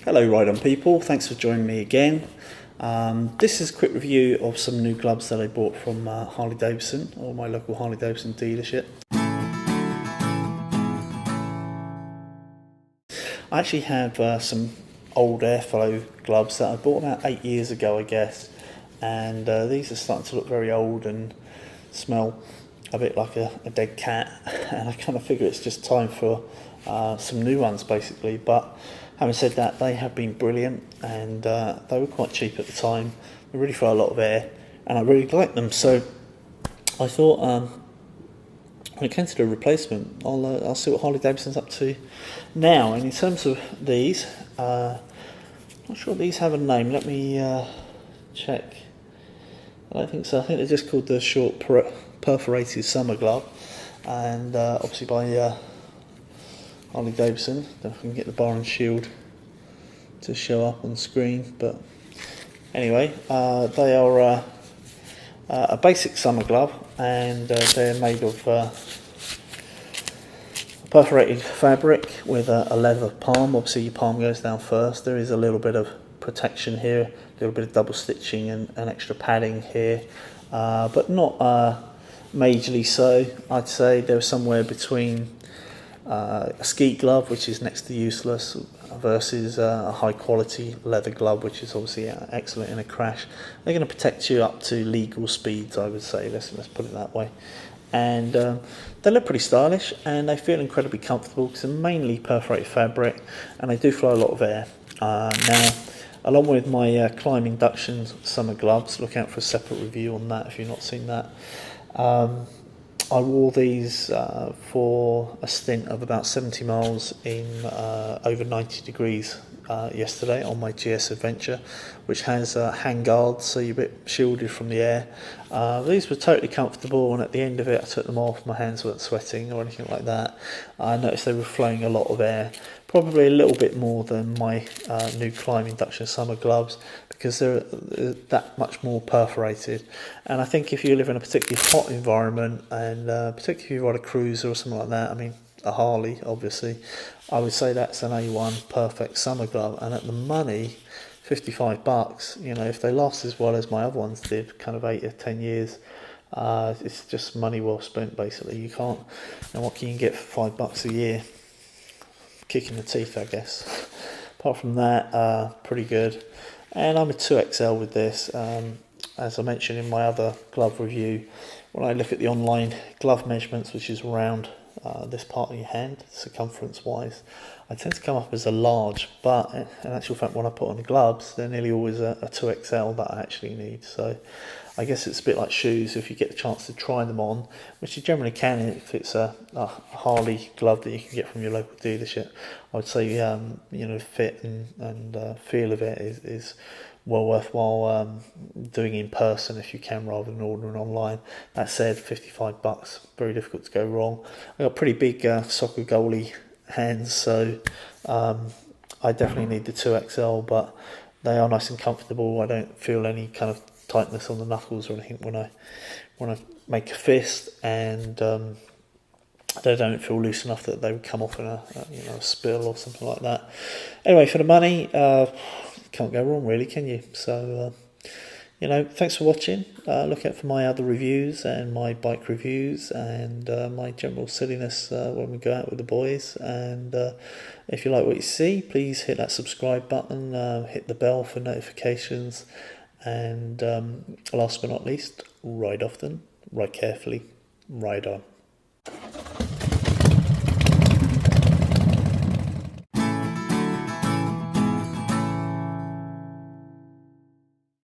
Hello Ride On people, thanks for joining me again. This is a quick review of some new gloves that I bought from Harley Davidson, or my local Harley Davidson dealership. I actually have some old airflow gloves that I bought about 8 years ago I guess, and these are starting to look very old and smell a bit like a dead cat, and I kind of figure it's just time for some new ones basically. But having said that, they have been brilliant, and they were quite cheap at the time. They really throw a lot of air, and I really like them. So I thought when it came to the replacement, I'll see what Harley Davidson's up to now. And in terms of these, not sure these have a name. Let me check. I don't think so. I think they're just called the short perforated summer glove, and obviously by Harley Davidson. Don't know if I can get the bar and shield to show up on screen, but anyway, they are a basic summer glove, and they're made of perforated fabric with a leather palm. Obviously your palm goes down first. There is a little bit of protection here, a little bit of double stitching and extra padding here, but not majorly so. I'd say they're somewhere between a ski glove, which is next to useless, versus a high quality leather glove, which is obviously excellent in a crash. They're going to protect you up to legal speeds, I would say. Let's put it that way. And they look pretty stylish, and they feel incredibly comfortable because they're mainly perforated fabric, and they do flow a lot of air. Now, along with my climb induction summer gloves, look out for a separate review on that if you've not seen that. I wore these for a stint of about 70 miles in over 90 degrees yesterday on my GS Adventure, which has hand guards, so you're a bit shielded from the air. These were totally comfortable, and at the end of it I took them off. My hands weren't sweating or anything like that. I noticed they were flowing a lot of air, probably a little bit more than my new climb induction summer gloves, because they're that much more perforated. And I think if you live in a particularly hot environment, and particularly if you ride a cruiser or something like that, I mean a Harley obviously, I would say that's an A1 perfect summer glove. And at the money, $55, you know, if they last as well as my other ones did, kind of 8 or 10 years, it's just money well spent basically. You can't, and what can you get for $5 a year? Kick in the teeth, I guess. Apart from that, pretty good. And I'm a 2XL with this. As I mentioned in my other glove review, when I look at the online glove measurements, which is around this part of your hand, circumference wise, I tend to come up as a large, but in actual fact when I put on the gloves, they're nearly always a 2XL that I actually need. So I guess it's a bit like shoes. If you get the chance to try them on, which you generally can if it's a Harley glove that you can get from your local dealership, I would say you know, fit and feel of it is well worthwhile doing in person if you can, rather than ordering online. That said, $55, very difficult to go wrong. I got pretty big soccer goalie hands, so I definitely need the 2XL, but they are nice and comfortable. I don't feel any kind of tightness on the knuckles or anything when I make a fist, and they don't feel loose enough that they would come off in a spill or something like that. Anyway, for the money, can't go wrong really, can you? So you know, thanks for watching. Look out for my other reviews and my bike reviews, and my general silliness when we go out with the boys. And if you like what you see, please hit that subscribe button, hit the bell for notifications, and last but not least, ride often, ride carefully, ride on.